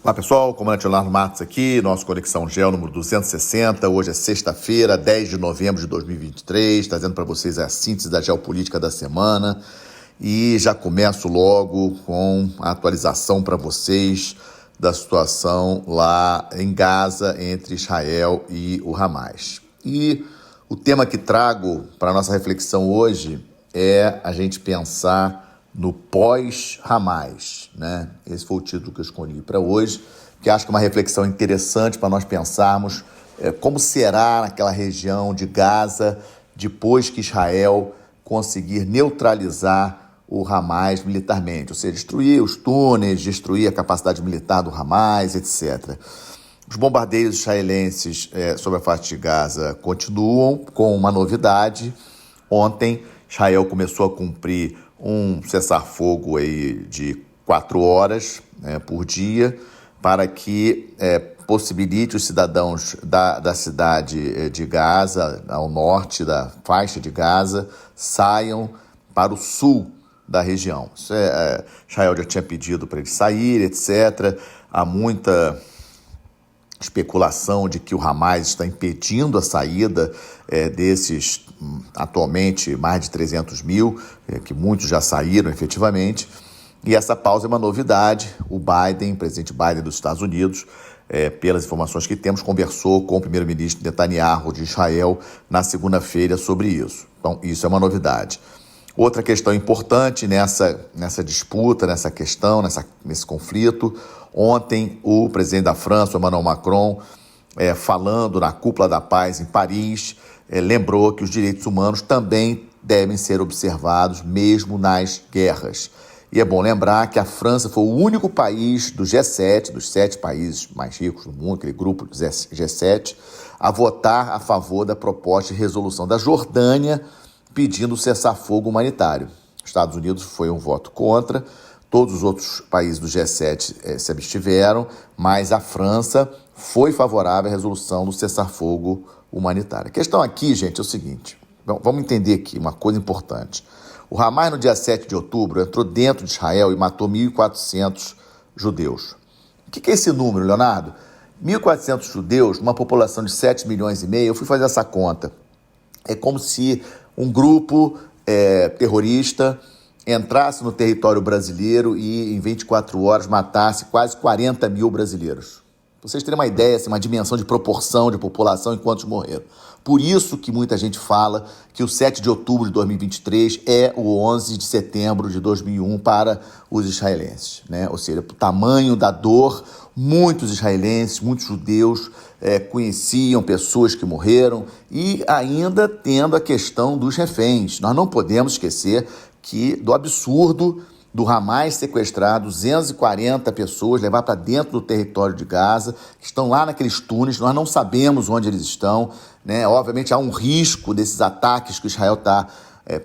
Olá pessoal, comandante Leonardo Matos aqui, nosso Conexão Geo número 260, hoje é sexta-feira, 10 de novembro de 2023, trazendo para vocês a síntese da geopolítica da semana e já começo logo com a atualização para vocês da situação lá em Gaza entre Israel e o Hamas. E o tema que trago para a nossa reflexão hoje é a gente pensar no pós-Hamas, né? Esse foi o título que eu escolhi para hoje, que acho que é uma reflexão interessante para nós pensarmos como será naquela região de Gaza depois que Israel conseguir neutralizar o Hamas militarmente, ou seja, destruir os túneis, destruir a capacidade militar do Hamas, etc. Os bombardeios israelenses sobre a faixa de Gaza continuam com uma novidade. Ontem, Israel começou a cumprir um cessar-fogo aí de 4 horas por dia para que possibilite os cidadãos da cidade de Gaza, ao norte da faixa de Gaza, saiam para o sul da região. Israel já tinha pedido para eles saírem, etc. Há muita especulação de que o Hamas está impedindo a saída desses, atualmente, mais de 300 mil, que muitos já saíram efetivamente. E essa pausa é uma novidade. O presidente Biden dos Estados Unidos, pelas informações que temos, conversou com o primeiro-ministro Netanyahu de Israel na segunda-feira sobre isso. Então, isso é uma novidade. Outra questão importante nessa disputa, nessa questão, nesse conflito, ontem o presidente da França, Emmanuel Macron, falando na Cúpula da Paz em Paris, lembrou que os direitos humanos também devem ser observados mesmo nas guerras. E é bom lembrar que a França foi o único país do G7, dos 7 países mais ricos do mundo, aquele grupo do G7, a votar a favor da proposta de resolução da Jordânia pedindo cessar-fogo humanitário. Os Estados Unidos foi um voto contra, todos os outros países do G7 se abstiveram, mas a França foi favorável à resolução do cessar-fogo humanitário. A questão aqui, gente, é o seguinte, vamos entender aqui uma coisa importante. O Hamas, no dia 7 de outubro, entrou dentro de Israel e matou 1.400 judeus. O que é esse número, Leonardo? 1.400 judeus, uma população de 7 milhões e meio, eu fui fazer essa conta. É como se um grupo terrorista entrasse no território brasileiro e em 24 horas matasse quase 40 mil brasileiros. Pra vocês terem uma ideia, assim, uma dimensão de proporção de população e quantos morreram. Por isso que muita gente fala que o 7 de outubro de 2023 é o 11 de setembro de 2001 para os israelenses, né? Ou seja, o tamanho da dor, muitos israelenses, muitos judeus conheciam pessoas que morreram e ainda tendo a questão dos reféns. Nós não podemos esquecer do absurdo do Hamas sequestrar 240 pessoas, levar para dentro do território de Gaza, que estão lá naqueles túneis, nós não sabemos onde eles estão, né? Obviamente há um risco desses ataques que Israel está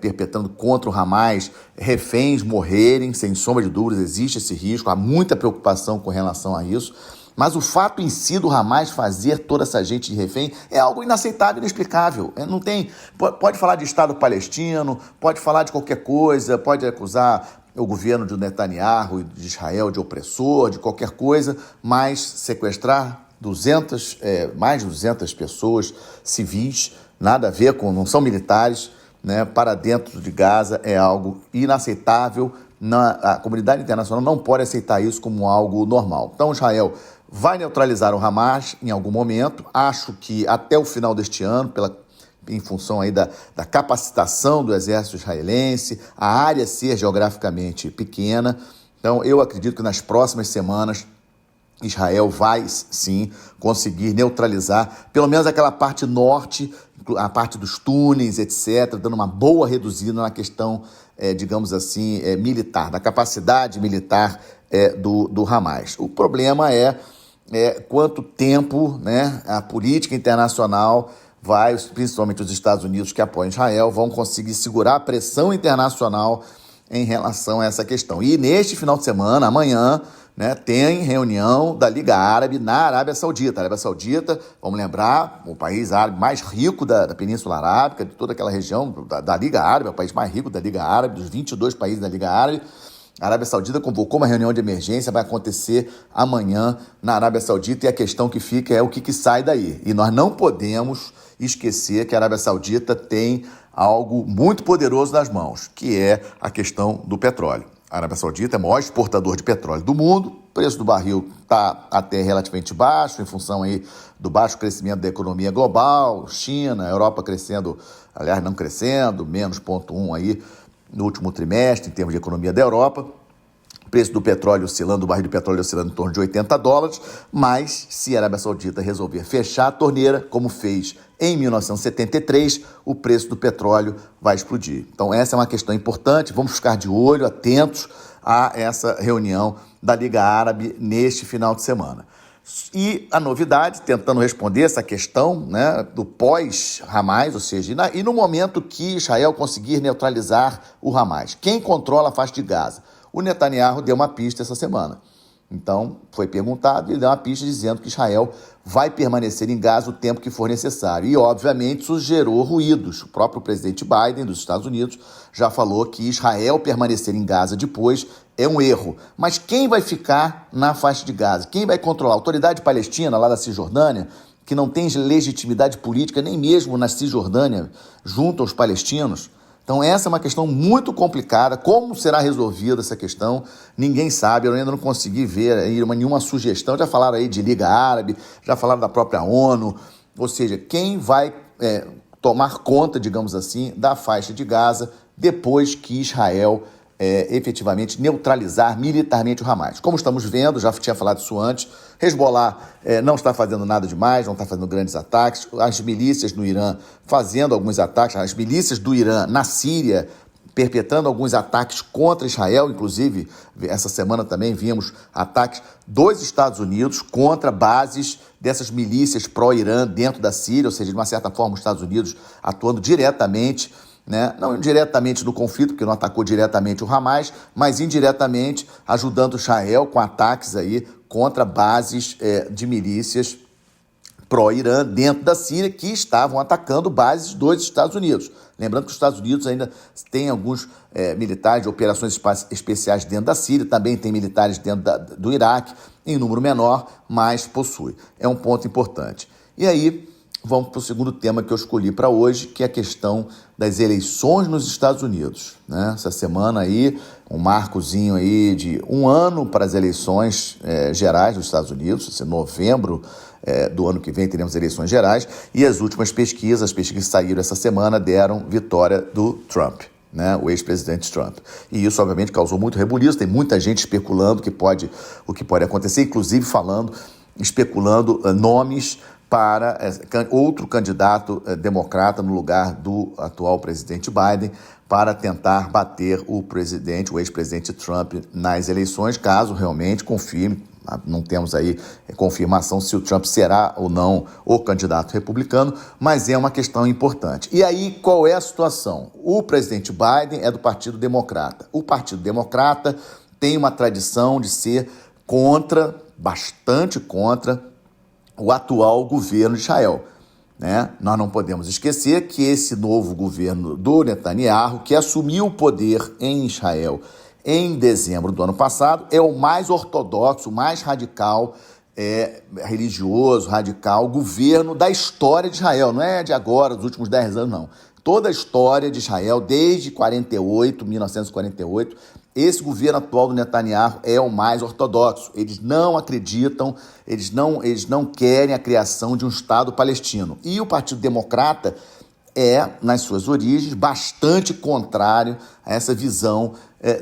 perpetrando contra o Hamas, reféns morrerem, sem sombra de dúvidas, existe esse risco, há muita preocupação com relação a isso, mas o fato em si do Hamas fazer toda essa gente de refém é algo inaceitável, inexplicável. Não tem, pode falar de Estado palestino, pode falar de qualquer coisa, pode acusar o governo de Netanyahu e de Israel de opressor, de qualquer coisa, mas sequestrar mais de 200 pessoas civis, nada a ver com, não são militares, né, para dentro de Gaza é algo inaceitável. A comunidade internacional não pode aceitar isso como algo normal. Então Israel vai neutralizar o Hamas em algum momento, acho que até o final deste ano, em função aí da capacitação do exército israelense, a área ser geograficamente pequena. Então eu acredito que nas próximas semanas Israel vai, sim, conseguir neutralizar pelo menos aquela parte norte, a parte dos túneis, etc., dando uma boa reduzida na questão, digamos assim, militar, da capacidade militar do Hamas. O problema é quanto tempo, né, a política internacional principalmente os Estados Unidos que apoiam Israel, vão conseguir segurar a pressão internacional em relação a essa questão. E neste final de semana, amanhã, né, tem reunião da Liga Árabe na Arábia Saudita. A Arábia Saudita, vamos lembrar, o país árabe mais rico da Península Arábica, de toda aquela região da Liga Árabe, é o país mais rico da Liga Árabe, dos 22 países da Liga Árabe. A Arábia Saudita convocou uma reunião de emergência, vai acontecer amanhã na Arábia Saudita, e a questão que fica é o que sai daí. E nós não podemos esquecer que a Arábia Saudita tem algo muito poderoso nas mãos, que é a questão do petróleo. A Arábia Saudita é o maior exportador de petróleo do mundo, o preço do barril está até relativamente baixo, em função aí do baixo crescimento da economia global, China, Europa crescendo, aliás, não crescendo, menos 0,1 aí no último trimestre, em termos de economia da Europa. O preço do petróleo oscilando, o barril de petróleo oscilando em torno de $80, mas se a Arábia Saudita resolver fechar a torneira, como fez em 1973, o preço do petróleo vai explodir. Então essa é uma questão importante, vamos ficar de olho, atentos a essa reunião da Liga Árabe neste final de semana. E a novidade, tentando responder essa questão, né, do pós-Hamas, ou seja, e no momento que Israel conseguir neutralizar o Hamas, quem controla a faixa de Gaza? O Netanyahu deu uma pista essa semana. Então, foi perguntado e ele deu uma pista dizendo que Israel vai permanecer em Gaza o tempo que for necessário. E, obviamente, isso gerou ruídos. O próprio presidente Biden dos Estados Unidos já falou que Israel permanecer em Gaza depois é um erro. Mas quem vai ficar na faixa de Gaza? Quem vai controlar? A autoridade palestina, lá da Cisjordânia, que não tem legitimidade política nem mesmo na Cisjordânia, junto aos palestinos. Então essa é uma questão muito complicada. Como será resolvida essa questão? Ninguém sabe, eu ainda não consegui ver aí nenhuma sugestão. Já falaram aí de Liga Árabe, já falaram da própria ONU, ou seja, quem vai tomar conta, digamos assim, da faixa de Gaza depois que Israel efetivamente neutralizar militarmente o Hamas. Como estamos vendo, já tinha falado isso antes, Hezbollah não está fazendo nada demais, não está fazendo grandes ataques, as milícias no Irã fazendo alguns ataques, as milícias do Irã na Síria perpetrando alguns ataques contra Israel, inclusive essa semana também vimos ataques dos Estados Unidos contra bases dessas milícias pró-Irã dentro da Síria, ou seja, de uma certa forma os Estados Unidos atuando diretamente, né? Não diretamente no conflito, porque não atacou diretamente o Hamas, mas indiretamente ajudando Israel com ataques aí contra bases de milícias pró-Irã dentro da Síria que estavam atacando bases dos Estados Unidos. Lembrando que os Estados Unidos ainda tem alguns militares de operações especiais dentro da Síria, também tem militares dentro do Iraque, em número menor, mas possui. É um ponto importante. E aí, vamos para o segundo tema que eu escolhi para hoje, que é a questão das eleições nos Estados Unidos, né? Essa semana aí, um marcozinho aí de 1 ano para as eleições gerais dos Estados Unidos, em novembro do ano que vem teremos eleições gerais, e as últimas pesquisas, as pesquisas que saíram essa semana, deram vitória do Trump, né, o ex-presidente Trump. E isso, obviamente, causou muito rebuliço, tem muita gente especulando o que pode acontecer, inclusive especulando nomes para outro candidato democrata no lugar do atual presidente Biden, para tentar bater o ex-presidente Trump nas eleições, caso realmente confirme. Não temos aí confirmação se o Trump será ou não o candidato republicano, mas é uma questão importante. E aí, qual é a situação? O presidente Biden é do Partido Democrata. O Partido Democrata tem uma tradição de ser bastante contra o atual governo de Israel, né? Nós não podemos esquecer que esse novo governo do Netanyahu, que assumiu o poder em Israel em dezembro do ano passado, é o mais ortodoxo, o mais radical, religioso, radical, governo da história de Israel. Não é de agora, dos últimos 10 anos, não. Toda a história de Israel, desde 1948, esse governo atual do Netanyahu é o mais ortodoxo. Eles não acreditam, eles não querem a criação de um Estado palestino. E o Partido Democrata nas suas origens, bastante contrário a essa visão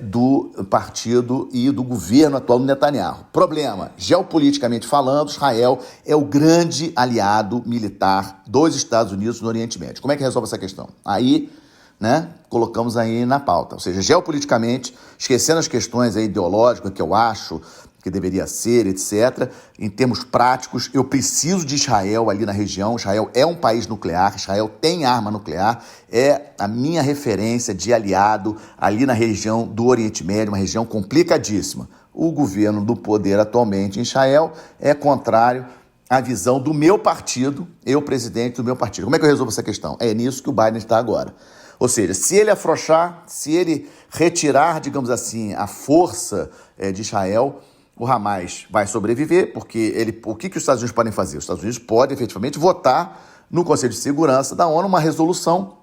do partido e do governo atual do Netanyahu. Problema, geopoliticamente falando, Israel é o grande aliado militar dos Estados Unidos no Oriente Médio. Como é que resolve essa questão? Aí, né, colocamos aí na pauta. Ou seja, geopoliticamente, esquecendo as questões aí ideológicas que eu acho que deveria ser, etc. Em termos práticos, eu preciso de Israel ali na região. Israel é um país nuclear, Israel tem arma nuclear, é a minha referência de aliado ali na região do Oriente Médio, uma região complicadíssima. O governo do poder atualmente em Israel é contrário à visão do meu partido, eu presidente do meu partido. Como é que eu resolvo essa questão? É nisso que o Biden está agora. Ou seja, se ele afrouxar, se ele retirar, digamos assim, a força de Israel, o Hamas vai sobreviver, porque o que os Estados Unidos podem fazer? Os Estados Unidos podem efetivamente votar no Conselho de Segurança da ONU uma resolução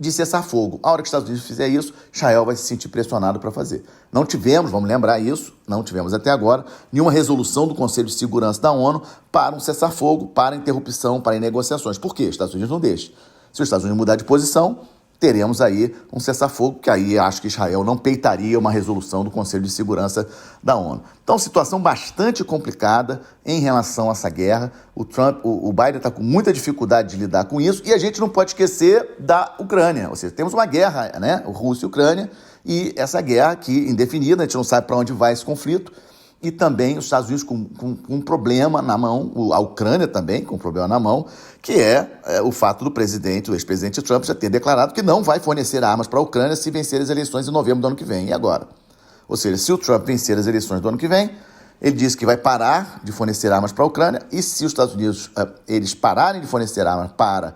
de cessar-fogo. A hora que os Estados Unidos fizer isso, Israel vai se sentir pressionado para fazer. Não tivemos, vamos lembrar isso, não tivemos até agora, nenhuma resolução do Conselho de Segurança da ONU para um cessar-fogo, para interrupção, para negociações. Por quê? Os Estados Unidos não deixam. Se os Estados Unidos mudar de posição, teremos aí um cessar-fogo, que aí acho que Israel não peitaria uma resolução do Conselho de Segurança da ONU. Então, situação bastante complicada em relação a essa guerra. O Biden está com muita dificuldade de lidar com isso, e a gente não pode esquecer da Ucrânia. Ou seja, temos uma guerra, né? Rússia e Ucrânia, e essa guerra aqui indefinida, a gente não sabe para onde vai esse conflito. E também os Estados Unidos com um problema na mão, a Ucrânia também com um problema na mão, que é o fato do ex-presidente Trump já ter declarado que não vai fornecer armas para a Ucrânia se vencer as eleições em novembro do ano que vem. E agora? Ou seja, se o Trump vencer as eleições do ano que vem, ele diz que vai parar de fornecer armas para a Ucrânia, e se os Estados Unidos eles pararem de fornecer armas para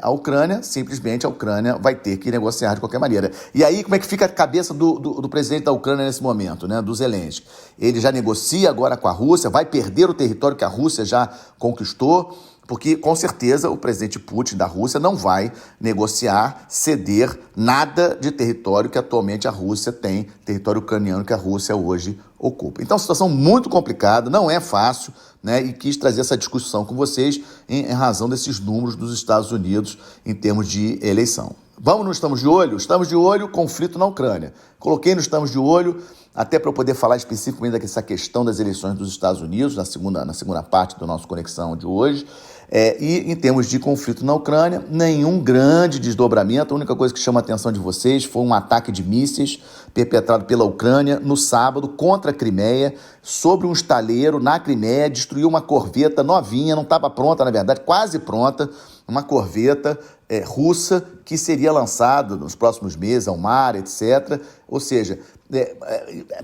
a Ucrânia, simplesmente a Ucrânia vai ter que negociar de qualquer maneira. E aí, como é que fica a cabeça do presidente da Ucrânia nesse momento, né, do Zelensky? Ele já negocia agora com a Rússia, vai perder o território que a Rússia já conquistou, porque, com certeza, o presidente Putin da Rússia não vai negociar, ceder nada de território que atualmente a Rússia tem, território ucraniano que a Rússia hoje ocupa. Então, situação muito complicada, não é fácil, né? E quis trazer essa discussão com vocês em razão desses números dos Estados Unidos em termos de eleição. Vamos no Estamos de Olho? Estamos de olho, conflito na Ucrânia. Coloquei no Estamos de Olho, até para eu poder falar especificamente dessa questão das eleições dos Estados Unidos, na segunda parte do nosso Conexão de hoje. E em termos de conflito na Ucrânia, nenhum grande desdobramento. A única coisa que chama a atenção de vocês foi um ataque de mísseis perpetrado pela Ucrânia no sábado contra a Crimeia, sobre um estaleiro na Crimeia, destruiu uma corveta novinha, não estava pronta, na verdade, quase pronta, uma corveta russa que seria lançada nos próximos meses ao mar, etc. Ou seja,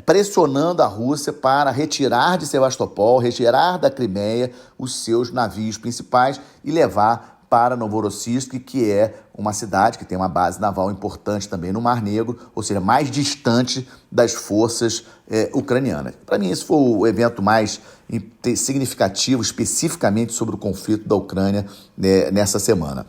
pressionando a Rússia para retirar de Sebastopol, retirar da Crimeia os seus navios principais e levar para Novorossiysk, que é uma cidade que tem uma base naval importante também no Mar Negro, ou seja, mais distante das forças ucranianas. Para mim, esse foi o evento mais significativo, especificamente sobre o conflito da Ucrânia nessa semana.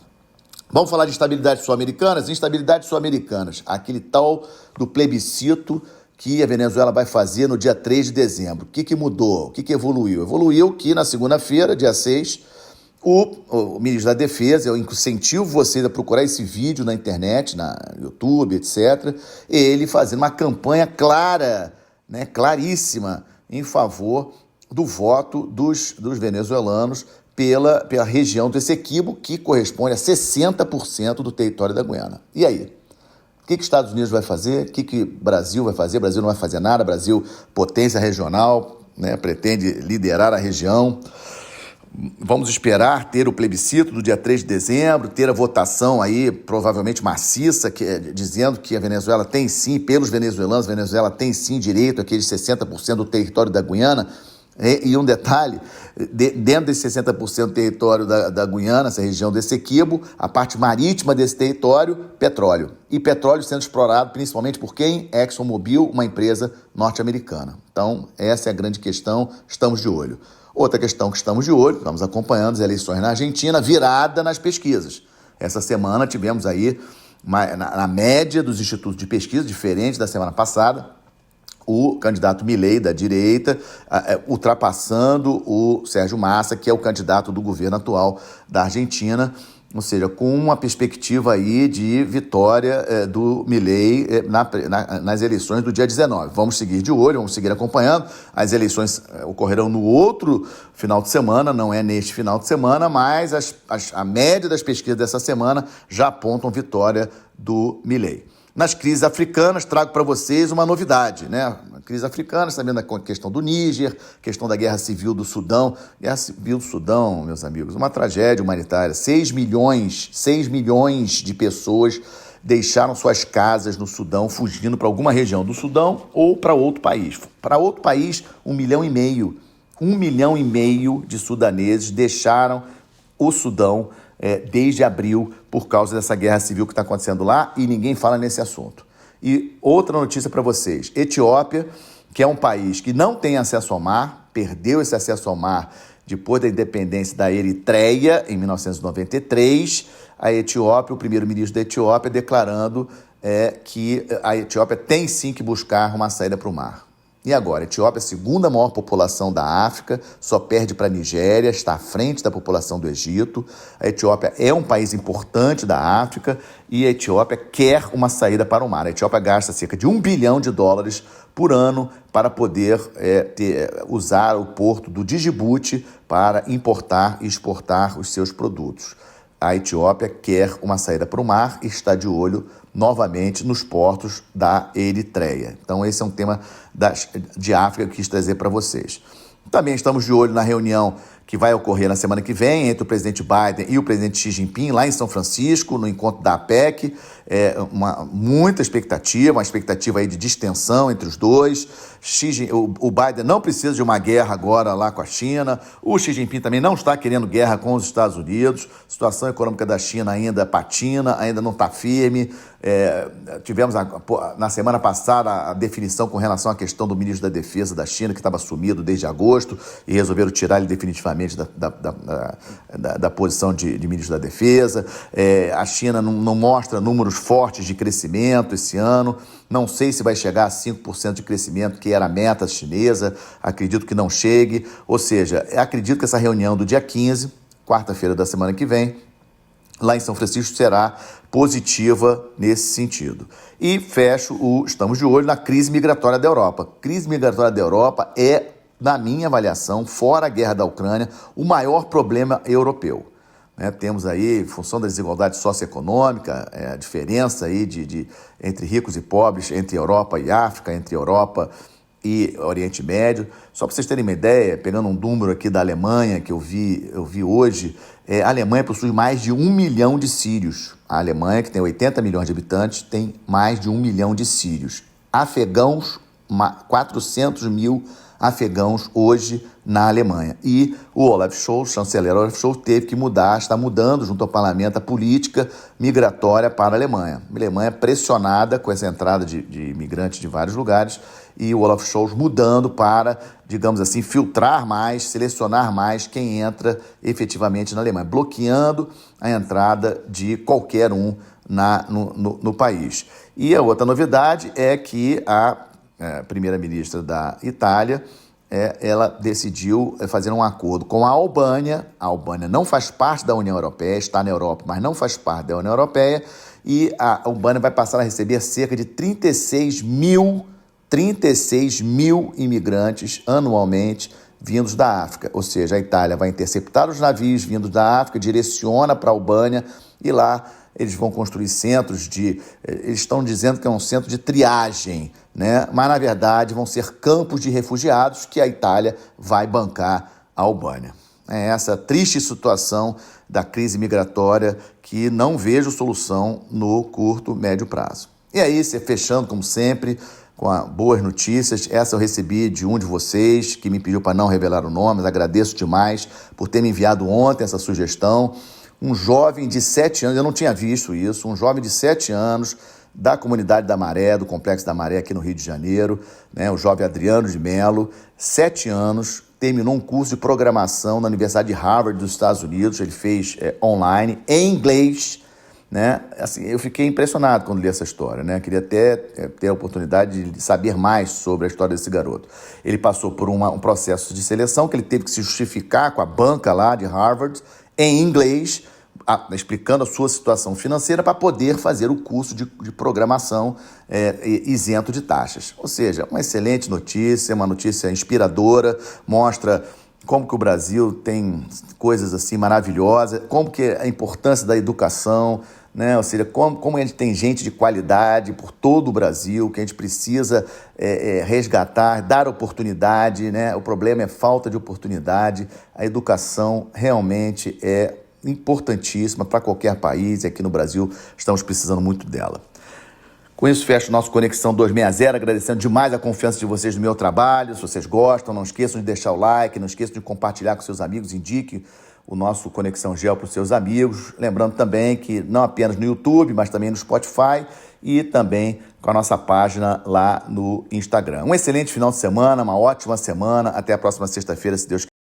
Vamos falar de instabilidades sul-americanas? Instabilidades sul-americanas, aquele tal do plebiscito que a Venezuela vai fazer no dia 3 de dezembro. O que mudou? O que evoluiu? Evoluiu que na segunda-feira, dia 6, o ministro da Defesa, eu incentivo vocês a procurar esse vídeo na internet, na YouTube, etc., ele fazendo uma campanha clara, né, claríssima, em favor do voto dos venezuelanos pela região do Essequibo, que corresponde a 60% do território da Guiana. E aí? O que os Estados Unidos vai fazer? O que o Brasil vai fazer? O Brasil não vai fazer nada. O Brasil, potência regional, né, pretende liderar a região. Vamos esperar ter o plebiscito do dia 3 de dezembro, ter a votação aí, provavelmente maciça, dizendo que a Venezuela tem sim, pelos venezuelanos, a Venezuela tem sim direito àqueles 60% do território da Guiana. E um detalhe, dentro desse 60% do território da Guiana, essa região do Essequibo, a parte marítima desse território, petróleo. E petróleo sendo explorado principalmente por quem? ExxonMobil, uma empresa norte-americana. Então, essa é a grande questão, estamos de olho. Outra questão que estamos de olho, estamos acompanhando as eleições na Argentina, virada nas pesquisas. Essa semana tivemos aí, na média dos institutos de pesquisa, diferente da semana passada, o candidato Milei, da direita, ultrapassando o Sérgio Massa, que é o candidato do governo atual da Argentina, ou seja, com uma perspectiva aí de vitória do Milei nas eleições do dia 19. Vamos seguir de olho, vamos seguir acompanhando. As eleições ocorrerão no outro final de semana, não é neste final de semana, mas a média das pesquisas dessa semana já apontam vitória do Milei. Nas crises africanas, trago para vocês uma novidade, né? A crise africana, sabendo a questão do Níger, questão da guerra civil do Sudão. Guerra civil do Sudão, meus amigos, uma tragédia humanitária. 6 milhões de pessoas deixaram suas casas no Sudão, fugindo para alguma região do Sudão ou para outro país. Para outro país, 1,5 milhão. 1,5 milhão de sudaneses deixaram o Sudão desde abril por causa dessa guerra civil que está acontecendo lá e ninguém fala nesse assunto. E outra notícia para vocês, Etiópia, que é um país que não tem acesso ao mar, perdeu esse acesso ao mar depois da independência da Eritreia, em 1993, a Etiópia, o primeiro-ministro da Etiópia declarando que a Etiópia tem sim que buscar uma saída para o mar. E agora, a Etiópia é a segunda maior população da África, só perde para a Nigéria, está à frente da população do Egito. A Etiópia é um país importante da África e a Etiópia quer uma saída para o mar. A Etiópia gasta cerca de $1 bilhão por ano para poder usar o porto do Djibouti para importar e exportar os seus produtos. A Etiópia quer uma saída para o mar e está de olho novamente nos portos da Eritreia. Então esse é um tema de África que eu quis trazer para vocês. Também estamos de olho na reunião que vai ocorrer na semana que vem entre o presidente Biden e o presidente Xi Jinping, lá em São Francisco, no encontro da APEC. Muita expectativa, uma expectativa aí de distensão entre os dois. O Biden não precisa de uma guerra agora lá com a China. O Xi Jinping também não está querendo guerra com os Estados Unidos. A situação econômica da China ainda patina, ainda não está firme. Tivemos na semana passada a definição com relação à questão do ministro da Defesa da China, que estava sumido desde agosto, e resolveram tirar ele definitivamente da posição de ministro da Defesa. A China não mostra números fortes de crescimento esse ano. Não sei se vai chegar a 5% de crescimento, que era a meta chinesa. Acredito que não chegue. Ou seja, acredito que essa reunião do dia 15, quarta-feira da semana que vem, lá em São Francisco, será positiva nesse sentido. E estamos de olho na crise migratória da Europa. Crise migratória da Europa é, na minha avaliação, fora a guerra da Ucrânia, o maior problema europeu. Temos aí, em função da desigualdade socioeconômica, a diferença aí entre ricos e pobres, entre Europa e África, entre Europa e Oriente Médio. Só para vocês terem uma ideia, pegando um número aqui da Alemanha que eu vi hoje, a Alemanha possui mais de 1 milhão de sírios. A Alemanha, que tem 80 milhões de habitantes, tem mais de 1 milhão de sírios. Afegãos, 400 mil afegãos hoje na Alemanha. E o Olaf Scholz, chanceler Olaf Scholz, teve que está mudando junto ao parlamento a política migratória para a Alemanha. A Alemanha pressionada com essa entrada de imigrantes de vários lugares e o Olaf Scholz mudando para, digamos assim, filtrar mais, selecionar mais quem entra efetivamente na Alemanha, bloqueando a entrada de qualquer um no país. E a outra novidade é que a primeira-ministra da Itália, ela decidiu fazer um acordo com a Albânia. A Albânia não faz parte da União Europeia, está na Europa, mas não faz parte da União Europeia, e a Albânia vai passar a receber cerca de 36 mil imigrantes anualmente vindos da África. Ou seja, a Itália vai interceptar os navios vindos da África, direciona para a Albânia e lá eles vão construir centros eles estão dizendo que é um centro de triagem, mas na verdade vão ser campos de refugiados que a Itália vai bancar a Albânia. É essa triste situação da crise migratória que não vejo solução no curto, médio prazo. E aí, fechando como sempre, com boas notícias. Essa eu recebi de um de vocês que me pediu para não revelar o nome, mas agradeço demais por ter me enviado ontem essa sugestão. Um jovem de 7 anos, eu não tinha visto isso, um jovem de 7 anos da comunidade da Maré, do Complexo da Maré aqui no Rio de Janeiro, o jovem Adriano de Mello, 7 anos, terminou um curso de programação na Universidade de Harvard dos Estados Unidos, ele fez online, em inglês, Assim, eu fiquei impressionado quando li essa história, Queria até ter a oportunidade de saber mais sobre a história desse garoto. Ele passou por um processo de seleção que ele teve que se justificar com a banca lá de Harvard, em inglês, explicando a sua situação financeira para poder fazer o curso de programação isento de taxas. Ou seja, uma excelente notícia, uma notícia inspiradora, mostra como que o Brasil tem coisas assim maravilhosas, como que a importância da educação, Ou seja, como a gente tem gente de qualidade por todo o Brasil, que a gente precisa resgatar, dar oportunidade, O problema é falta de oportunidade. A educação realmente é importantíssima para qualquer país e aqui no Brasil estamos precisando muito dela. Com isso, fecho nosso Conexão 260, agradecendo demais a confiança de vocês no meu trabalho. Se vocês gostam, não esqueçam de deixar o like, não esqueçam de compartilhar com seus amigos, indique o nosso Conexão Geo para os seus amigos. Lembrando também que não apenas no YouTube, mas também no Spotify e também com a nossa página lá no Instagram. Um excelente final de semana, uma ótima semana. Até a próxima sexta-feira, se Deus quiser.